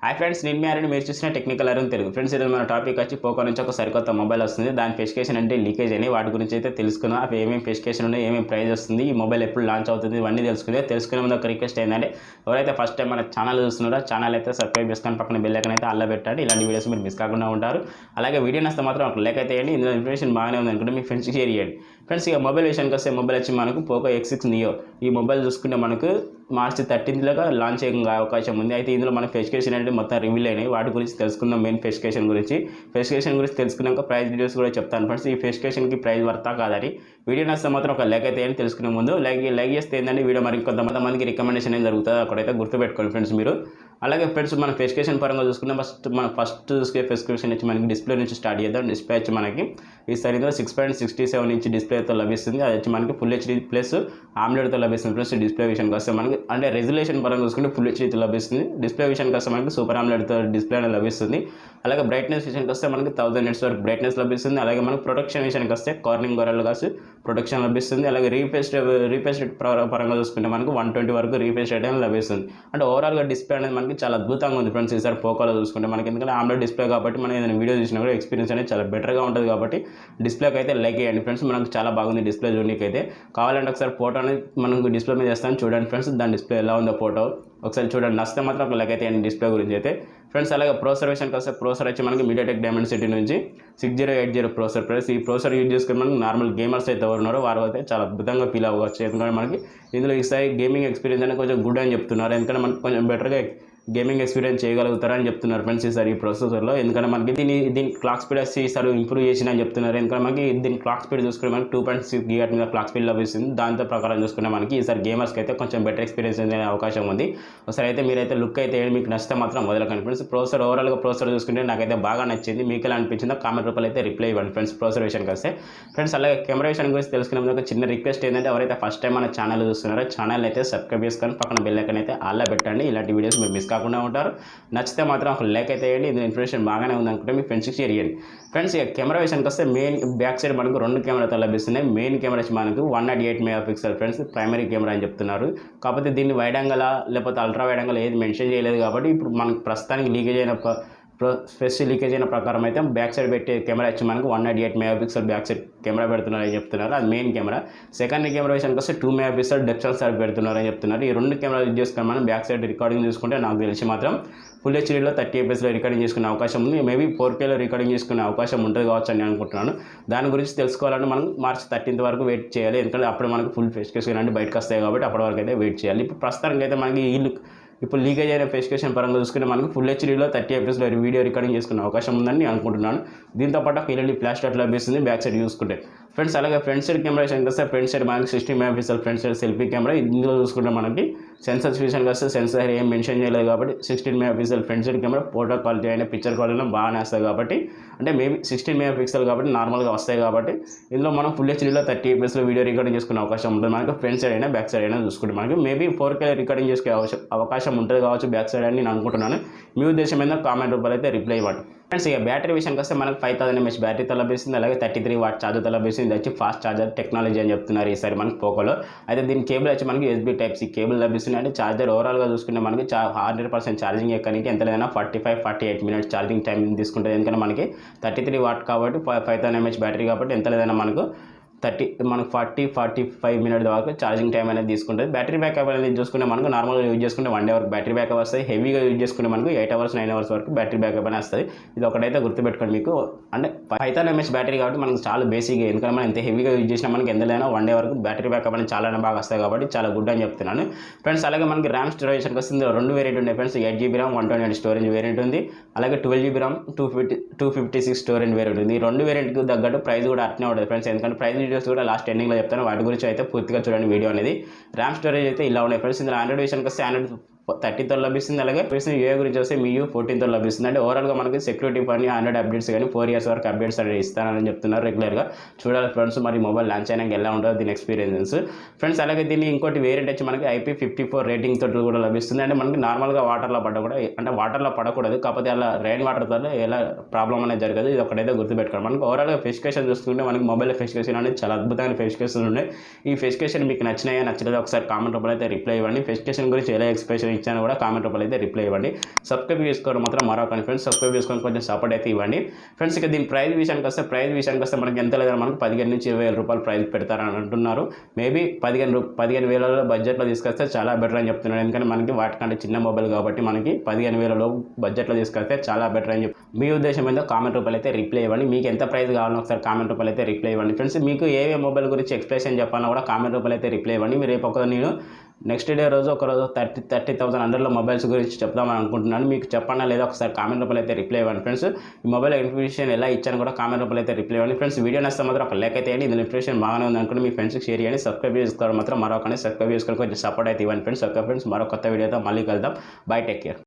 Hi friends, నేను మీ RN, మీరు చూసిన టెక్నికల్ అరుణ్ తెలుగు. ఫ్రెండ్స్, ఈరోజు మన టాపిక్ వచ్చి పోకో నుంచి ఒక సరికొత్త మొబైల్ వస్తుంది. దాని స్పెసిఫికేషన్ అంటే లీకేజ్ అని వాటి గురించి అయితే తెలుసుకున్నాం. అవి ఏమేమి స్పెసిఫికేషన్ ఉన్నాయి, ఏమేమి ప్రైస్ వస్తుంది, ఈ మొబైల్ ఎప్పుడు లాంచ్ అవుతుంది, ఇవన్నీ తెలుసుకునే ముందు ఒక రిక్వెస్ట్ ఏంటంటే ఎవరైతే ఫస్ట్ టైం మన ఛానల్ చూస్తున్నారో ఛానల్ అయితే సబ్స్క్రైబ్ చేసుకొని పక్కన బెల్ ఐకాన్ అయితే అలా పెట్టండి. ఇలాంటి వీడియోస్ మీరు మిస్ కాకుండా ఉంటారు. అలాగే వీడియో నచ్చితే మాత్రం ఒక లైక్ అయితే వేయండి. ఇందులో ఇన్ఫర్మేషన్ బాగానే ఉంది అనుకుంటే మీ ఫ్రెండ్స్కి షేర్ చేయండి. ఫ్రెండ్స్, ఇక మొబైల్ విషయానికి వస్తే మొబైల్ వచ్చి మనకు పోకో X6 నియో. ఈ మొబైల్ చూసుకుంటే మనకు మార్చి 13th లాంచ్ అయ్యే అవకాశం ఉంది. అయితే ఇందులో మన స్పెసిఫికేషన్ అంటే మొత్తం రివీల్ అయినాయి. వాటి గురించి తెలుసుకుందాం. మెయిన్ స్పెసిఫికేషన్ గురించి తెలుసుకున్నాక ప్రైస్ డీటెయిల్స్ కూడా చెప్తాను. ఫ్రెండ్స్, ఈ స్పెసిఫికేషన్కి ప్రైస్ వర్తా కాదని వీడియో నచ్చితే మాత్రం ఒక లైక్ అయితే అని తెలుసుకునే ముందు లైక్ చేస్తే ఏంటంటే వీడియో మరి కొంతమందికి రికమెండేషన్ ఏం జరుగుతుంది, అక్కడైతే గుర్తుపెట్టుకోండి ఫ్రెండ్స్ మీరు. అలాగే ఫ్రెండ్స్, మన స్పెసిఫికేషన్ పరంగా చూసుకుంటే ఫస్ట్ చూసుకునే స్పెసిఫికేషన్ వచ్చి మనకి డిస్ప్లే నుంచి స్టార్ట్ చేద్దాం. డిస్ప్లే వచ్చి మనకి ఈ సరిగ్గా 6.67 ఇంచ్ డిస్ప్లేతో లభిస్తుంది. అది వచ్చి మనకి ఫుల్ హెచ్డీ ప్లస్ ఆమ్లెట్తో లభిస్తుంది. ప్లస్ డిస్ప్లే విషయానికి వస్తే మనకి అంటే రెజల్యూషన్ పరంగా చూసుకుంటే ఫుల్ హెచ్డీతో లభిస్తుంది. డిస్ప్లే విషయానికి వస్తే మనకి సూపర్ ఆమ్లెట్తో డిస్ప్లే అనేది లభిస్తుంది. అలాగే బ్రైట్నెస్ విషయానికి వస్తే మనకి 1000 nits వరకు బ్రైట్నెస్ లభిస్తుంది. అలాగే మనకి ప్రొటెక్షన్ విషయానికి వస్తే కార్నింగ్ గొర్రెల్ గ్లాస్ ప్రొటెక్షన్ లభిస్తుంది. అలాగే రీఫ్రెష్ రేట్ పరంగా చూసుకుంటే మనకు 120 వరకు రీఫ్రెష్ రేట్ అనేది లభిస్తుంది. అంటే ఓవరాల్గా డిస్ప్లే అనేది మనకి చాలా అద్భుతంగా ఉంది ఫ్రెండ్స్. ఈసారి పోకోలో చూసుకుంటే మనకి ఎందుకంటే ఆమ్లెట్ డిస్ప్లే కాబట్టి మనం ఏదైనా వీడియో చూసినా కూడా ఎక్స్పీరియన్స్ అనేది చాలా బెటర్గా ఉంటుంది. కాబట్టి డిస్ప్లేకి అయితే లైక్ చేయండి ఫ్రెండ్స్. మనకు చాలా బాగుంది డిస్ప్లే చూడడానికి అయితే. కావాలంటే ఒకసారి ఫోటో అనేది మనకు డిస్ప్లే మీద చేస్తాను చూడండి ఫ్రెండ్స్. దాని డిస్ప్లే ఎలా ఉందో ఫోటో ఒకసారి చూడండి. నచ్చితే మాత్రం ఒక లైక్ అయితే డిస్ప్లే గురించి అయితే ఫ్రెండ్స్. అలాగే ప్రోసెసర్ విషయానికి వస్తే ప్రోసెసర్ వచ్చి మనకి మీడియాటెక్ డైమెన్సిటీ నుంచి 6080 ప్రోసెసర్ ప్రైస్. ఈ ప్రోసెసర్ యూజ్ చేసుకుని మనకి నార్మల్ గేమర్స్ అయితే ఎవరు ఉన్నారో వారు అయితే చాలా అద్భుతంగా ఫీల్ అవ్వచ్చు. ఎందుకంటే మనకి ఇందులో ఈసారి గేమింగ్ ఎక్స్పీరియన్స్ అనేది కొంచెం గుడ్ అని చెప్తున్నారు. ఎందుకంటే మనకి కొంచెం బెటర్గా గేమింగ్ ఎక్స్పీరియన్స్ చేయగలుగుతారని చెప్తున్నారు ఫ్రెండ్స్ ఈసారి ఈ ప్రాసెసర్లో. ఎందుకంటే మనకి దీని క్లాక్ స్పీడ్ వచ్చి ఈసారి ఇంప్రూవ్ చేసిందని చెప్తున్నారు. ఎందుకంటే మనకి దీని క్లాక్ స్పీడ్ చూసుకుంటే మనకి 2.6 GHz మీద క్లాక్ స్పీడ్ లభిస్తుంది. దాంతో ప్రకారం చూసుకుంటే మనకి ఈసారి గేమర్స్కి అయితే కొంచెం బెటర్ ఎక్స్పీరియన్స్ అనే అవకాశం ఉంది. ఒకసారి అయితే మీరైతే లుక్ అయితే మీకు నచ్చితే మాత్రం వదలకండి ఫ్రెండ్స్. ఓవరాల్గా ప్రోసెసర్ చూసుకుంటే నాకైతే బాగా నచ్చింది. మీకు ఎలా అనిపించిందో కామెంట్ రూపాయలు అయితే రిప్లై ఇవ్వండి ఫ్రెండ్స్. ప్రోసెసర్ విషయానికి వస్తే ఫ్రెండ్స్, అలాగే కెమెరా విషయం గురించి తెలుసుకునే ముందు ఒక చిన్న రిక్వెస్ట్ ఏంటంటే ఎవరైతే ఫస్ట్ టైం మన ఛానల్ చూస్తున్నారో ఛానల్ అయితే సబ్స్క్రైబ్ చేసుకొని పక్కన బెల్ ఐకాన్ అయితే అలా పెట్టండి. ఇలాంటి వీడియోస్ మీరు మిస్ కాకుండా ఉంటారు. నచ్చితే మాత్రం ఒక లైక్ అయితే వేయండి. ఇది ఇన్ఫర్మేషన్ బాగానే ఉందనుకుంటే మీ ఫ్రెండ్స్కి షేర్ చేయండి ఫ్రెండ్స్. ఇక కెమెరా విషయానికి వస్తే మెయిన్ బ్యాక్ సైడ్ మనకు 2 కెమెరాతో లభిస్తున్నాయి. మెయిన్ కెమెరా వచ్చి మనకు 108 MP ఫ్రెండ్స్ ప్రైమరీ కెమెరా అని చెప్తున్నారు. కాకపోతే దీన్ని వైడ్ యాంగిల్ లేకపోతే అల్ట్రా వైడ్ యాంగిల్ ఏది మెన్షన్ చేయలేదు. కాబట్టి ఇప్పుడు మనకు ప్రస్తుతానికి లీకేజ్ అయిన ప్రకారం అయితే బ్యాక్ సైడ్ పెట్టే కెమెరా వచ్చి మనకు 108 MP బ్యాక్ సైడ్ కెమెరా పెడుతున్నారని చెప్తున్నారు. అది మెయిన్ కెమెరా. సెకండరీ కెమెరా విషయానికి వస్తే 2 MP డెప్త్ సెన్సార్ పెడుతున్నారని చెప్తున్నారు. ఈ 2 కెమెరాలు యూజ్ చేసుకుని మనం బ్యాక్ సైడ్ రికార్డింగ్ చూసుకుంటే నాకు తెలిసి మాత్రం ఫుల్ హెచ్డీలో 30 fps రికార్డింగ్ చేసుకునే అవకాశం ఉంది. మేబీ 4Kలో రికార్డింగ్ చేసుకునే అవకాశం ఉంటుంది కావచ్చు అని అనుకుంటున్నాను. దాని గురించి తెలుసుకోవాలంటే మనం మార్చి 13th వరకు వెయిట్ చేయాలి. ఎందుకంటే అప్పుడు మనకు ఫుల్ స్పెసిఫికేషన్ అంటే బయటకు వస్తాయి కాబట్టి అప్పటి వరకు అయితే వెయిట్ చేయాలి. ఇప్పుడు ప్రస్తుతానికి అయితే మనకి ఇప్పుడు లీకేజ్ అయిన స్పెసిఫికేషన్ పరంగా చూసుకుంటే మనకు ఫుల్ హెచ్డీలో 30 fps వీడియో రికార్డింగ్ చేసుకునే అవకాశం ఉందని నేను అనుకుంటున్నాను. దీంతో పాటు ఎల్ఈడి ఫ్లాష్ లైట్ లభిస్తుంది బ్యాక్ సైడ్ చూసుకుంటే ఫ్రెండ్స్. అలాగే ఫ్రంట్ సైడ్ కెమెరా విషయానికి వస్తే ఫ్రంట్ సైడ్ మనకి 60 MP front side selfie camera. ఇందులో చూసుకుంటే మనకి సెన్సర్స్ విషయానికి వస్తే సెన్సార్ ఏం మెన్షన్ చేయలేదు కాబట్టి 16 MP front side camera. Photo quality అయినా పిక్చర్ క్వాలిటీలో బాగానే వస్తాయి కాబట్టి అంటే మేబీ 16 MP కాబట్టి నార్మల్గా వస్తాయి కాబట్టి ఇందులో మనం ఫుల్ హెచ్డీలో 30 fps వీడియో రికార్డింగ్ చేసుకునే అవకాశం ఉంటుంది. మనకి ఫ్రంట్ సైడ్ అయినా బ్యాక్ సైడ్ అయినా చూసుకుంటే మనకి మేబీ 4K రికార్డింగ్ చేసుకునే అవకాశం ఉంటుంది కావచ్చు బ్యాక్ సైడ్ అని నేను అనుకుంటున్నాను. మీ ఉద్దేశం ఏందో కామెంట్ రూపాయలు అయితే రిప్లై ఇవ్వండి ఫ్రెండ్స్. ఇక బ్యాటరీ విషయానికి వస్తే మనకు 5000 mAh బ్యాటరీతో లభిస్తుంది. అలాగే 33 వాట్ ఛార్జర్తో లభిస్తుంది. ఇది వచ్చి ఫాస్ట్ ఛార్జర్ టెక్నాలజీ అని చెప్తున్నారు ఈసారి మనకి పోకోలో. అయితే దీని కేబుల్ వచ్చి మనకి USB Type-C కేబుల్ లభిస్తుంది. అంటే ఛార్జర్ ఓవరాల్గా చూసుకుంటే మనకి 100% ఛార్జింగ్ ఎక్కడానికి ఎంత లేదన్నా 45-48 minutes ఛార్జింగ్ టైం తీసుకుంటుంది. ఎందుకంటే మనకి 33 వాట్ కాబట్టి 5000 mAh బ్యాటరీ కాబట్టి ఎంత లేదన్నా మనకు 40-45 minutes వరకు ఛార్జింగ్ టైం అనేది తీసుకుంటుంది. బ్యాటరీ బ్యాకప్ అనేది చూసుకుంటే మనకు నార్మల్గా యూజ్ చేసుకుంటే 1 day వరకు బ్యాటరీ బ్యాకప్ వస్తుంది. హెవీగా యూజ్ చేసుకుంటే మనకు 8 hours 9 hours వరకు బ్యాటరీ బ్యాకప్ అనేది వస్తుంది. ఇది ఒకటైతే గుర్తుపెట్టుకోండి మీకు. అంటే 5000 mAh బ్యాటరీ కాబట్టి మనకు చాలా బేసిక్. ఎందుకంటే మనం ఎంత హెవీగా యూజ్ చేసినా మనకి ఎంతైనా 1 day వరకు బ్యాటరీ బ్యాకప్ అనేది చాలా బాగా వస్తాయి కాబట్టి చాలా గుడ్ అని చెప్తున్నాను ఫ్రెండ్స్. అలాగే మనకి ర్యామ్ స్టోరేజ్కి వస్తుంది 2 వేరియంట్ ఉన్నాయి friends. 8GB RAM 128 storage variant ఉంది. అలాగే 12GB RAM 256 స్టోరేజ్ వేరియంట్ ఉంది. ఈ 2 వేరియంట్కి తగ్గట్టు ప్రైస్ కూడా అట్నే ఉంటుంది ఫ్రెండ్స్. ఎందుకంటే ప్రైస్ వీడియోస్ కూడా లాస్ట్ ఎండింగ్లో చెప్తాను. వాటి గురించి అయితే పూర్తిగా చూడండి వీడియో అనేది. ర్యామ్ స్టోరేజ్ అయితే ఇలా ఉన్నాయి ఫ్రెండ్స్. ఇందులో ఆండ్రాయిడ్ విషయానికి వస్తే ఆండ్రాయిడ్ 30తో లభిస్తుంది. అలాగే యూఏ గురించి వస్తే MIUI 14తో లభిస్తుంది. అంటే ఓవరాల్గా మనకి సెక్యూరిటీ పని ఆండ్రాయిడ్ అప్డేట్స్ కానీ 4 years వరకు అప్డేట్స్ అనేది ఇస్తానని చెప్తున్నారు రెగ్యులర్గా. చూడాలి ఫ్రెండ్స్ మరి మొబైల్ లాంచ్ అయినాక ఎలా ఉంటుందో దీని ఎక్స్పీరియన్స్ ఫ్రెండ్స్. అలాగే దీన్ని ఇంకోటి వేరియంట్ వచ్చి మనకి IP54 రేటింగ్ తోటి కూడా లభిస్తుంది. అంటే మనకి నార్మల్గా వాటర్లో పడ్డ కూడా అంటే వాటర్లో పడకూడదు. కాకపోతే అలా రెయిన్ వాటర్తో ఎలా ప్రాబ్లం అనేది జరగదు. ఇది ఒకటైతే గుర్తుపెట్టుకోండి. మనకి ఓవరాల్గా స్పెసిఫికేషన్ చూసుకుంటే మనకి మొబైల్ స్పెసిఫికేషన్ అనేది చాలా అద్భుతమైన స్పెసిఫికేషన్ ఉన్నాయి. ఈ స్పెసిఫికేషన్ మీకు నచ్చినాయో నచ్చలేదో ఒకసారి కామెంట్ రూపంలో అయితే రిప్లై ఇవ్వండి. స్పెసిఫికేషన్ గురించి ఎలా ఎక్స్ప్రెషన్ ఇచ్చాను కూడా కామెంట్ రూపంలో అయితే రిప్లై ఇవ్వండి. సబ్స్క్రైబ్ చేసుకోవడం మాత్రం మరొకటి ఫ్రెండ్స్, సబ్స్క్రైబ్ చేసుకొని కొంచెం సపోర్ట్ అయితే ఇవ్వండి ఫ్రెండ్స్. ఇక దీని ప్రైస్ విషయానికి వస్తే మనకి ఎంత లేదా మనకు 15,000 నుంచి 20,000 రూపాయలు ప్రైస్ పెడతారని అంటున్నారు. మేబీ 15,000 బడ్జెట్లో తీసుకొస్తే చాలా బెటర్ అని చెప్తున్నాను. ఎందుకంటే మనకి వాటికంటే చిన్న మొబైల్ కాబట్టి మనకి 15,000 బడ్జెట్లో తీసుకొస్తే చాలా బెటర్ అని చెప్పి మీ ఉద్దేశం ఏందో కామెంట్ రూపాయలు అయితే రిప్లై ఇవ్వండి. మీకు ఎంత ప్రైస్ కావాలో ఒకసారి కామెంట్ రూపాయలు అయితే రిప్లై ఇవ్వండి ఫ్రెండ్స్. మీకు ఏ మొబైల్ గురించి ఎక్స్ప్లెనేషన్ చెప్పాలో కూడా కామెంట్ రూపాయలు అయితే రిప్లై ఇవ్వండి. మీరు రేపు నేను నెక్స్ట్ డే రోజు ఒకరోజు 30,000 అండర్లో మొబైల్స్ గురించి చెప్దామని అనుకుంటున్నాను. మీకు చెప్పండి లేదా ఒకసారి కామెంట్ రూపాయలు అయితే రిప్లై ఇవ్వండి ఫ్రెండ్స్. ఈ మొబైల్ ఇన్ఫర్మేషన్ ఎలా ఇచ్చాను కూడా కామెంట్ రూపాయలు అయితే రిప్లై ఇవ్వండి ఫ్రెండ్స్. వీడియో నచ్చితే మాత్రం ఒక లైక్ అయితే ఇవ్వండి. ఇందులో ఇన్ఫర్మేషన్ బాగానే ఉంది అనుకుంటే మీ ఫ్రెండ్స్కి షేర్ చేయండి. సబ్స్క్రైబ్ చేసుకోవడం మాత్రం మరొకనే సబ్స్క్రైబ్ చేసుకొని కొంచెం సపోర్ట్ అయితే ఇవ్వండి ఫ్రెండ్స్. ఓకే ఫ్రెండ్స్, మరో కొత్త వీడియోతో మళ్ళీ కలుద్దాం. By, take care.